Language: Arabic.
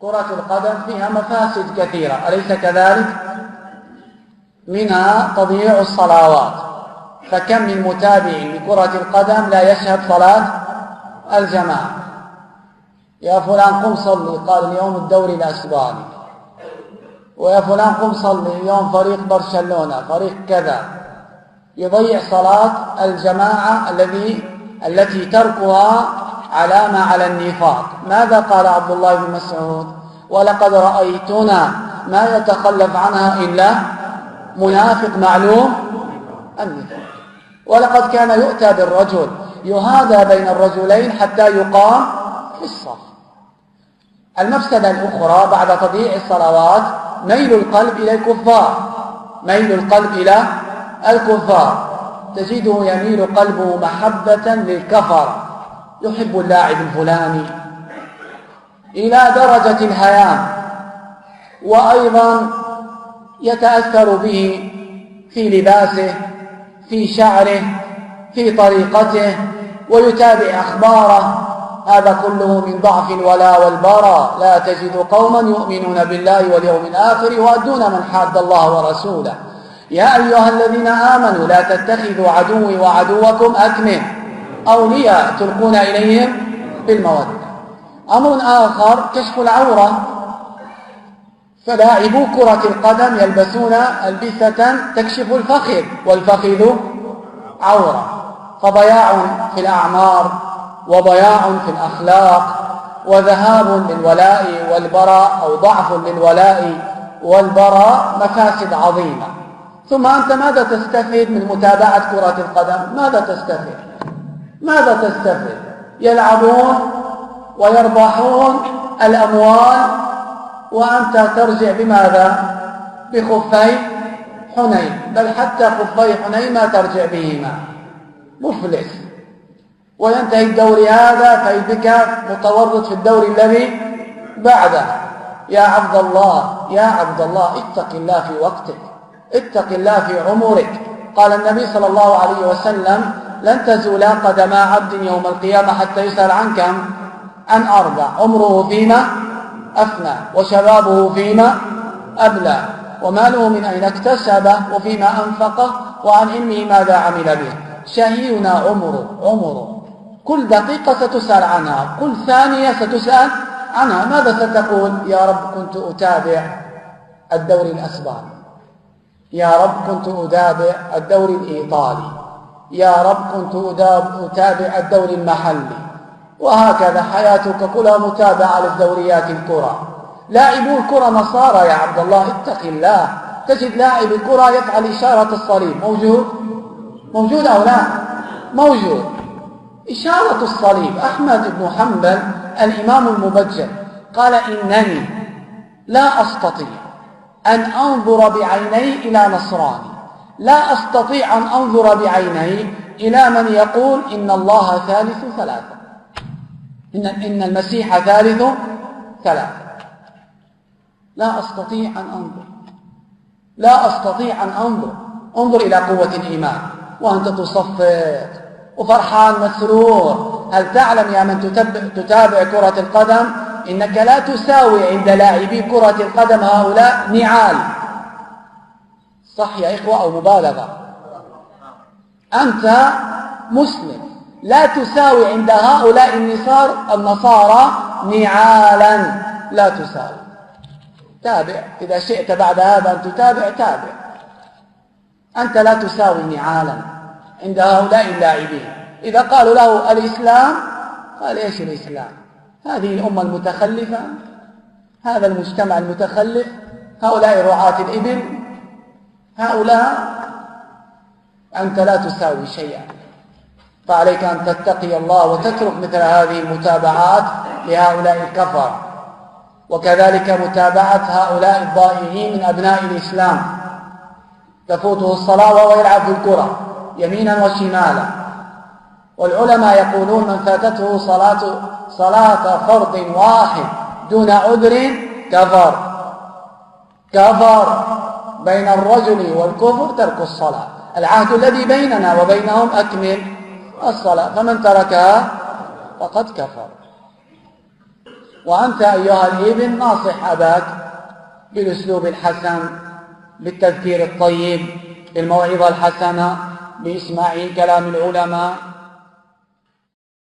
كرة القدم فيها مفاسد كثيرة، أليس كذلك؟ منها تضييع الصلوات، فكم من متابع لكرة القدم لا يشهد صلاة الجماعة. يا فلان قم صلي، قال اليوم الدوري الأسباني، ويا فلان قم صلي اليوم فريق برشلونة فريق كذا. يضيع صلاة الجماعة التي تركها علامة على النفاق. ماذا قال عبد الله بن مسعود؟ ولقد رأيتنا ما يتخلف عنها إلا منافق معلوم النفاق. ولقد كان يؤتى بالرجل يهادى بين الرجلين حتى يقام في الصف. المفسدة الأخرى بعد تضييع الصلوات ميل القلب إلى الكفار، ميل القلب إلى الكفار، تجده يميل قلبه محبة للكفر، يحب اللاعب الفلاني إلى درجة الهيام، وأيضا يتأثر به في لباسه، في شعره، في طريقته، ويتابع أخباره. هذا كله من ضعف الولاء والبراء. لا تجد قوما يؤمنون بالله واليوم الآخر يؤدون من حاد الله ورسوله. يا أيها الذين آمنوا لا تتخذوا عدوي وعدوكم أولياء تلقون إليهم بالمودة. أمر آخر كشف العورة، فلاعبو كرة القدم يلبسون ألبسة تكشف الفخذ، والفخذ عورة، فضياع في الأعمار وضياع في الأخلاق وذهاب للولاء والبراء أو ضعف للولاء والبراء، مفاسد عظيمة. ثم أنت ماذا تستفيد من متابعة كرة القدم؟ ماذا تستفيد؟ يلعبون ويربحون الأموال، وأنت ترجع بماذا؟ بخفي حنين، بل حتى خفي حنين ما ترجع بهما، مفلس. وينتهي الدوري هذا فإذا متورط في الدوري الذي بعده. يا عبد الله اتق الله في وقتك، اتق الله في عمرك. قال النبي صلى الله عليه وسلم: لن تزولا قدما عبد يوم القيامة حتى يسأل عن كم؟ عن 4: عمره فيما أفنى، وشبابه فيما أبلى، وماله من أين اكتسبه، وفيما أنفقه، وعن علمه ماذا عمل به. شهينا عمره، كل دقيقة ستسأل عنها، كل ثانية ستسأل عنها. ماذا ستقول؟ يا رب كنت أتابع الدوري الأسباني، يا رب كنت أتابع الدوري الإيطالي، يا رب كنت أتابع الدوري المحلي. وهكذا حياتك كلها متابعة للدوريات الكرة. لاعبو الكرة نصارى يا عبد الله، اتق الله. تجد لاعب الكرة يفعل إشارة الصليب، موجود أو لا؟ موجود. إشارة الصليب. أحمد بن حنبل الإمام المبجل قال: إنني لا أستطيع أن أنظر بعيني إلى نصراني، لا أستطيع أن أنظر بعيني إلى من يقول إن الله ثالث ثلاثة، إن المسيح ثالث ثلاثة. لا أستطيع أن أنظر. انظر إلى قوة الإيمان وأنت تصفق وفرحان مسرور. هل تعلم يا من تتابع كرة القدم إنك لا تساوي عند لاعبي كرة القدم هؤلاء نعال؟ صح يا إخوة أو مبالغة؟ أنت مسلم، لا تساوي عند هؤلاء النصارى نعالا، لا تساوي. تابع إذا شئت بعد هذا أن تتابع، تابع. أنت لا تساوي نعالا عند هؤلاء اللاعبين. إذا قالوا له الإسلام قال: إيش الإسلام؟ هذه الأمة المتخلفة، هذا المجتمع المتخلف، هؤلاء رعاة الإبل، هؤلاء. أنت لا تساوي شيئا. فعليك أن تتقي الله وتترك مثل هذه المتابعات لهؤلاء الكفر، وكذلك متابعة هؤلاء الضائعين من أبناء الإسلام. تفوته الصلاة وهو يلعب في الكرة يمينا وشمالا. والعلماء يقولون: من فاتته صلاة فرض واحد دون عذر كفر. بين الرجل والكفر ترك الصلاة. العهد الذي بيننا وبينهم أكمل الصلاة، فمن تركها فقد كفر. وأنت أيها الابن ناصح أباك بالأسلوب الحسن، بالتذكير الطيب، بالموعظة الحسنة، بإسماع كلام العلماء.